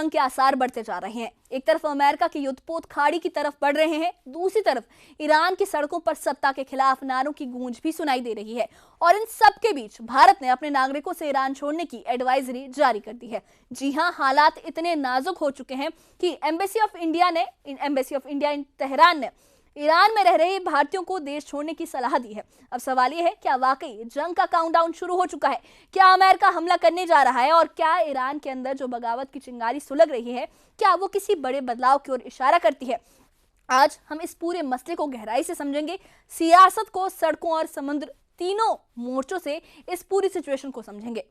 जंग के आसार बढ़ते जा रहे हैं। एक तरफ अमेरिका के युद्धपोत खाड़ी की तरफ बढ़ रहे हैं, दूसरी तरफ ईरान की सड़कों पर सत्ता के खिलाफ नारों की गूंज भी सुनाई दे रही है। और इन सब के बीच भारत ने अपने नागरिकों से ईरान छोड़ने की एडवाइजरी जारी कर दी है। जी हां, हालात इतने नाजुक हो चुके हैं कि embassy of India in Tehran ने ईरान में रह रहे भारतीयों को देश छोड़ने की सलाह दी है। अब सवाल यह है, क्या वाकई जंग का काउंटडाउन शुरू हो चुका है? क्या अमेरिका हमला करने जा रहा है? और क्या ईरान के अंदर जो बगावत की चिंगारी सुलग रही है, क्या वो किसी बड़े बदलाव की ओर इशारा करती है? आज हम इस पूरे मसले को गहराई से समझेंगे, सियासत को, सड़कों और समुद्र, तीनों मोर्चों से इस पूरी सिचुएशन को समझेंगे।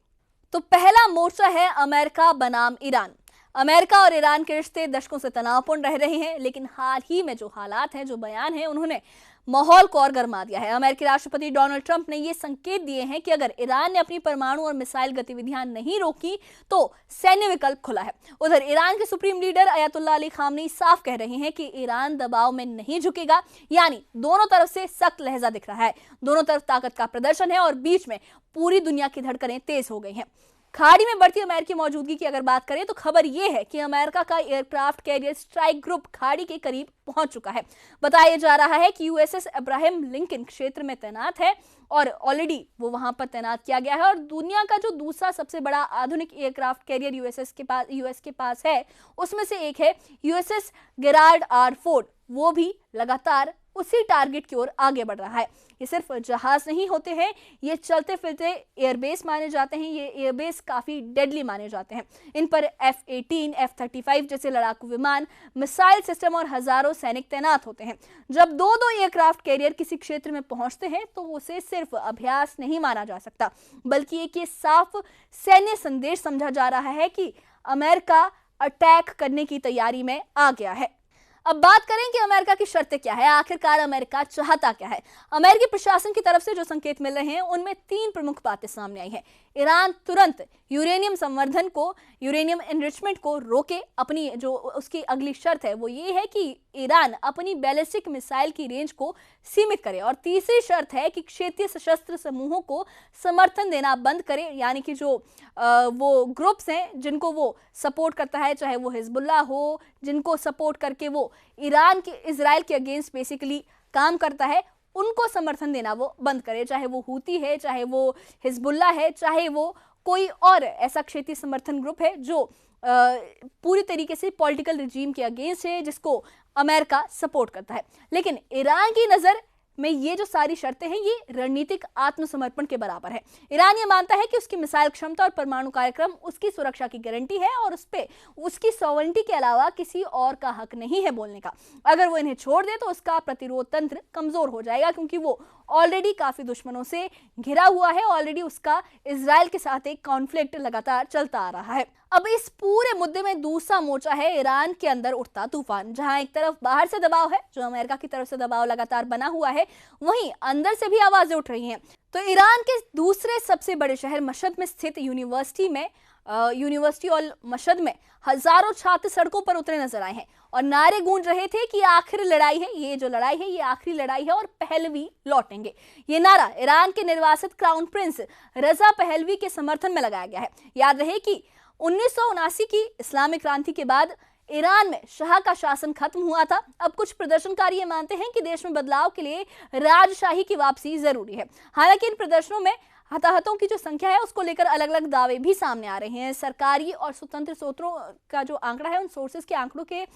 तो पहला मोर्चा है अमेरिका बनाम ईरान। अमेरिका और ईरान के रिश्ते दशकों से तनावपूर्ण रह रहे हैं, लेकिन हाल ही में जो हालात हैं, जो बयान हैं, उन्होंने माहौल को और गर्मा दिया है। अमेरिकी राष्ट्रपति डोनाल्ड ट्रंप ने ये संकेत दिए हैं कि अगर ईरान ने अपनी परमाणु और मिसाइल गतिविधियां नहीं रोकी तो सैन्य विकल्प खुला है। उधर ईरान के सुप्रीम लीडर अयतुल्ला अली खामनी साफ कह रहे हैं कि ईरान दबाव में नहीं झुकेगा, यानी दोनों तरफ से सख्त लहजा दिख रहा है, दोनों तरफ ताकत का प्रदर्शन है और बीच में पूरी दुनिया की धड़कनें तेज हो गई हैं। खाड़ी में बढ़ती अमेरिकी मौजूदगी की अगर बात करें तो खबर यह है कि अमेरिका का एयरक्राफ्ट कैरियर स्ट्राइक ग्रुप खाड़ी के करीब पहुंच चुका है। बताया जा रहा है कि यूएसएस अब्राहम लिंकन क्षेत्र में तैनात है और ऑलरेडी वो वहां पर तैनात किया गया है। और दुनिया का जो दूसरा सबसे बड़ा आधुनिक एयरक्राफ्ट कैरियर यूएस के पास है, उसमें से एक है यूएसएस गेराल्ड आर फोर्ड। वो भी लगातार उसी टारगेट की ओर आगे बढ़ रहा है। ये सिर्फ जहाज नहीं होते हैं, ये चलते फिरते एयरबेस माने जाते हैं। ये एयरबेस काफी डेडली माने जाते हैं। इन पर F-18, F-35 जैसे लड़ाकू विमान, मिसाइल सिस्टम और हजारों सैनिक तैनात होते हैं। जब दो एयरक्राफ्ट कैरियर किसी क्षेत्र में पहुंचते हैं तो उसे सिर्फ अभ्यास नहीं माना जा सकता, बल्कि एक ये साफ सैन्य संदेश समझा जा रहा है कि अमेरिका अटैक करने की तैयारी में आ गया है। अब बात करें कि अमेरिका की शर्तें क्या है, आखिरकार अमेरिका चाहता क्या है। अमेरिकी प्रशासन की तरफ से जो संकेत मिल रहे हैं उनमें तीन प्रमुख बातें सामने आई हैं। ईरान तुरंत यूरेनियम संवर्धन को, यूरेनियम एनरिचमेंट को रोके। अपनी जो उसकी अगली शर्त है वो ये है कि ईरान अपनी बैलिस्टिक मिसाइल की रेंज को सीमित करे। और तीसरी शर्त है कि क्षेत्रीय सशस्त्र समूहों को समर्थन देना बंद करे, यानी कि जो वो ग्रुप्स हैं जिनको वो सपोर्ट करता है, चाहे वो हिजबुल्लाह हो, जिनको सपोर्ट करके वो इजराइल के अगेंस्ट बेसिकली काम करता है, उनको समर्थन देना वो बंद करे। चाहे वो हूती है, चाहे वो हिजबुल्लाह है, चाहे वो कोई और ऐसा क्षेत्रीय समर्थन ग्रुप है जो पूरी तरीके से पॉलिटिकल रिजीम के अगेंस्ट है, जिसको अमेरिका सपोर्ट करता है। लेकिन ईरान की नजर में ये जो सारी शर्तें हैं ये रणनीतिक आत्मसमर्पण के बराबर है। ईरान ये मानता है कि उसकी मिसाइल क्षमता और परमाणु कार्यक्रम उसकी सुरक्षा की गारंटी है और उस पे उसकी सॉवरेनिटी के अलावा किसी और का हक नहीं है बोलने का। अगर वो इन्हें छोड़ दे तो उसका प्रतिरोध तंत्र कमजोर हो जाएगा, क्योंकि वो ऑलरेडी काफी दुश्मनों से घिरा हुआ है। ऑलरेडी उसका इजराइल के साथ एक कॉन्फ्लिक्ट लगातार चलता आ रहा है। अब इस पूरे मुद्दे में दूसरा मोर्चा है ईरान के अंदर उठता तूफान। जहां एक तरफ बाहर से दबाव है, जो अमेरिका की तरफ से दबाव लगातार बना हुआ है, वहीं अंदर से भी आवाजें उठ रही हैं। तो ईरान के दूसरे सबसे बड़े शहर मशहद में स्थित यूनिवर्सिटी और मशहद में हजारों छात्र सड़कों पर उतरे नजर आए हैं और नारे गूंज रहे थे कि आखिरी लड़ाई है, ये जो लड़ाई है ये आखिरी लड़ाई है और पहलवी लौटेंगे। ये नारा ईरान के निर्वासित क्राउन प्रिंस रजा पहलवी के समर्थन में लगाया गया है। याद रहे कि 1979 की इस्लामिक क्रांति के बाद ईरान में शाह का शासन खत्म हुआ था। अब कुछ प्रदर्शनकारी ये मानते हैं कि देश में बदलाव के लिए राजशाही की वापसी जरूरी है। हालांकि इन प्रदर्शनों में हताहतों की जो संख्या है उसको लेकर अलग अलग दावे भी सामने आ रहे हैं। सरकारी और स्वतंत्र स्रोतों का जो आंकड़ा है, उन सोर्सेज के आंकड़ों के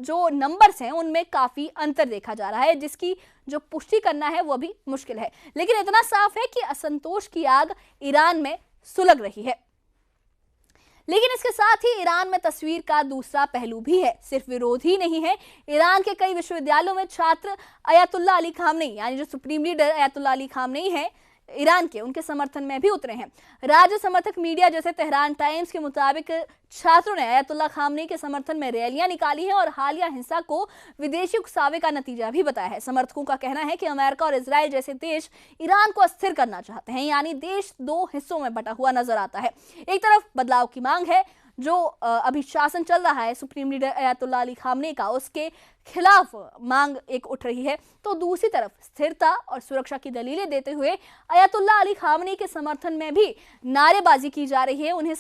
जो नंबर्स हैं उनमें काफी अंतर देखा जा रहा है, जिसकी जो पुष्टि करना है वो भी मुश्किल है। लेकिन इतना साफ है कि असंतोष की आग ईरान में सुलग रही है। लेकिन इसके साथ ही ईरान में तस्वीर का दूसरा पहलू भी है। सिर्फ विरोध ही नहीं है, ईरान के कई विश्वविद्यालयों में छात्र अयतुल्ला अली खामनेई, यानी जो सुप्रीम लीडर अयतुल्ला अली खामनेई है ईरान के, उनके समर्थन में भी उतरे हैं। राज्य समर्थक मीडिया जैसे तेहरान टाइम्स के मुताबिक छात्रों ने अयतुल्ला खामनेई के समर्थन में रैलियां निकाली हैं और हालिया हिंसा को विदेशी उकसावे का नतीजा भी बताया है। समर्थकों का कहना है कि अमेरिका और इजराइल जैसे देश ईरान को अस्थिर करना चाहते हैं, यानी देश दो हिस्सों में बटा हुआ नजर आता है। एक तरफ बदलाव की मांग है, जो अभी शासन चल रहा है supreme leader Ayatollah Ali Khamenei का, उसके खिलाफ मांग एक उठ रही है, तो दूसरी तरफ स्थिरता और सुरक्षा की दलीलें देते हुए अयातुल्ला अली खामनेई के समर्थन में भी नारेबाजी की जा रही है, उनके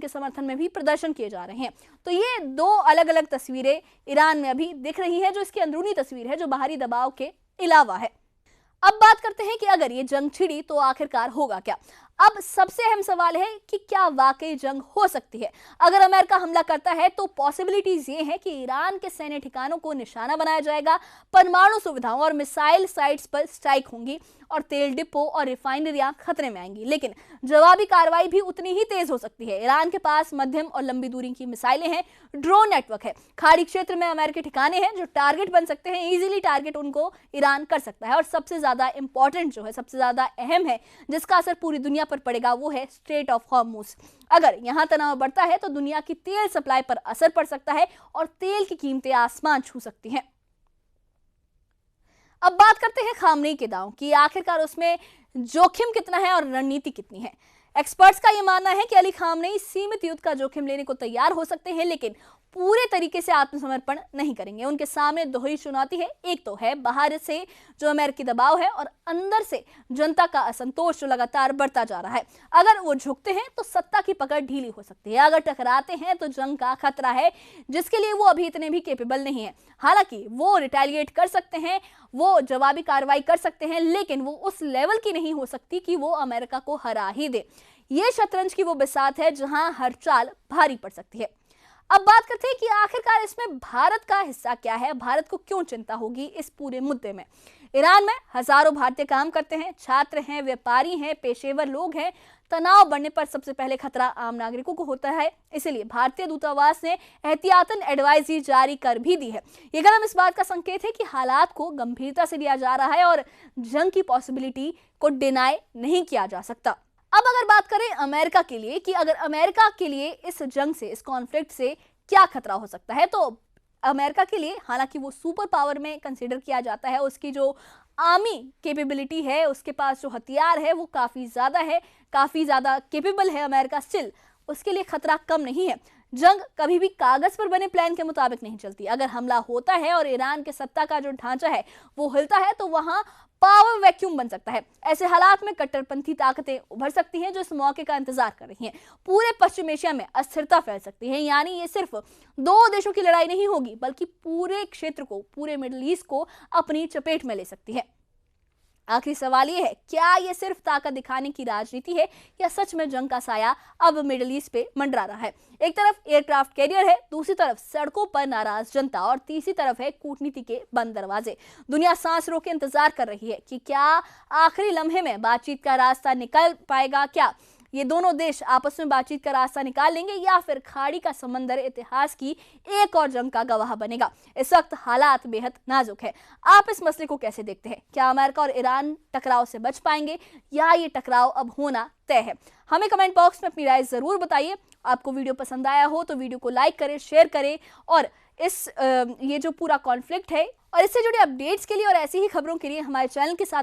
समर्थन में भी प्रदर्शन किए जा रहे हैं। तो ये दो अलग अलग तस्वीरें ईरान में अभी दिख रही हैं, जो इसकी अंदरूनी तस्वीर है, जो बाहरी दबाव के अलावा है। अब बात करते हैं कि अगर ये जंग छिड़ी तो आखिरकार होगा क्या। अब सबसे अहम सवाल है कि क्या वाकई जंग हो सकती है। अगर अमेरिका हमला करता है तो पॉसिबिलिटीज ये हैं कि ईरान के सैन्य ठिकानों को निशाना बनाया जाएगा, परमाणु सुविधाओं और मिसाइल साइट्स पर स्ट्राइक होंगी और तेल डिपो और रिफाइनरियां खतरे में आएंगी। लेकिन जवाबी कार्रवाई भी उतनी ही तेज हो सकती है। ईरान के पास मध्यम और लंबी दूरी की मिसाइलें हैं, ड्रोन नेटवर्क है, खाड़ी क्षेत्र में अमेरिकी ठिकाने हैं जो टारगेट बन सकते हैं, इजीली टारगेट उनको ईरान कर सकता है। और सबसे ज्यादा इंपॉर्टेंट जो है, सबसे ज्यादा अहम है, जिसका असर पूरी दुनिया पर पड़ेगा, वो है स्ट्रेट ऑफ हॉर्मुज। अगर यहां तनाव बढ़ता है तो दुनिया की तेल सप्लाई पर असर पड़ सकता है और तेल की कीमतें आसमान छू सकती हैं। अब बात करते हैं खामनेई के दांव की, आखिरकार उसमें जोखिम कितना है और रणनीति कितनी है। एक्सपर्ट्स का यह मानना है कि अली खामनेई सीमित युद्ध का जोखिम लेने को तैयार हो सकते हैं, लेकिन पूरे तरीके से आत्मसमर्पण नहीं करेंगे। उनके सामने दोहरी चुनौती है, एक तो है बाहर से जो अमेरिकी दबाव है और अंदर से जनता का असंतोष जो लगातार बढ़ता जा रहा है। अगर वो झुकते हैं तो सत्ता की पकड़ ढीली हो सकती है, अगर टकराते हैं तो जंग का खतरा है, जिसके लिए वो अभी इतने भी कैपेबल नहीं है। हालांकि वो रिटेलिएट कर सकते हैं, वो जवाबी कार्रवाई कर सकते हैं, लेकिन वो उस लेवल की नहीं हो सकती कि वो अमेरिका को हरा ही दे। ये शतरंज की वो बिसात है जहां हर चाल भारी पड़ सकती है। अब बात करते हैं कि आखिरकार इसमें भारत का हिस्सा क्या है, भारत को क्यों चिंता होगी इस पूरे मुद्दे में। ईरान में हजारों भारतीय काम करते हैं, छात्र हैं, व्यापारी हैं, पेशेवर लोग हैं। तनाव बढ़ने पर सबसे पहले खतरा आम नागरिकों को होता है, इसलिए भारतीय दूतावास ने एहतियातन एडवाइजरी जारी कर भी दी है। ये कदम इस बात का संकेत है कि हालात को गंभीरता से लिया जा रहा है और जंग की पॉसिबिलिटी को डिनाई नहीं किया जा सकता। अब अगर बात करें अमेरिका के लिए कि अगर अमेरिका के लिए इस जंग से, इस कॉन्फ्लिक्ट से क्या खतरा हो सकता है, तो अमेरिका के लिए, हालांकि वो सुपर पावर में कंसीडर किया जाता है, उसकी जो आर्मी कैपेबिलिटी है, उसके पास जो हथियार है वो काफ़ी ज़्यादा है, काफ़ी ज़्यादा कैपेबल है अमेरिका, स्टिल उसके लिए खतरा कम नहीं है। जंग कभी भी कागज पर बने प्लान के मुताबिक नहीं चलती। अगर हमला होता है और ईरान के सत्ता का जो ढांचा है वो हिलता है तो वहां पावर वैक्यूम बन सकता है। ऐसे हालात में कट्टरपंथी ताकतें उभर सकती हैं जो इस मौके का इंतजार कर रही हैं। पूरे पश्चिम एशिया में अस्थिरता फैल सकती है, यानी ये सिर्फ दो देशों की लड़ाई नहीं होगी, बल्कि पूरे क्षेत्र को, पूरे मिडिल ईस्ट को अपनी चपेट में ले सकती है। आखिरी सवाल ये है, क्या ये सिर्फ ताकत दिखाने की राजनीति है या सच में जंग का साया अब मिडिल ईस्ट पे मंडरा रहा है। एक तरफ एयरक्राफ्ट कैरियर है, दूसरी तरफ सड़कों पर नाराज जनता और तीसरी तरफ है कूटनीति के बंद दरवाजे। दुनिया सांस रोके इंतजार कर रही है कि क्या आखिरी लम्हे में बातचीत का रास्ता निकल पाएगा, क्या ये दोनों देश आपस में बातचीत का रास्ता निकाल लेंगे या फिर खाड़ी का समंदर इतिहास की एक और जंग का गवाह बनेगा। इस वक्त हालात बेहद नाजुक है। आप इस मसले को कैसे देखते हैं? क्या अमेरिका और ईरान टकराव से बच पाएंगे या ये टकराव अब होना तय है? हमें कमेंट बॉक्स में अपनी राय जरूर बताइए। आपको वीडियो पसंद आया हो तो वीडियो को लाइक करें, शेयर करें और ये जो पूरा कॉन्फ्लिक्ट है और इससे जुड़े अपडेट्स के लिए और ऐसी ही खबरों के लिए हमारे चैनल के साथ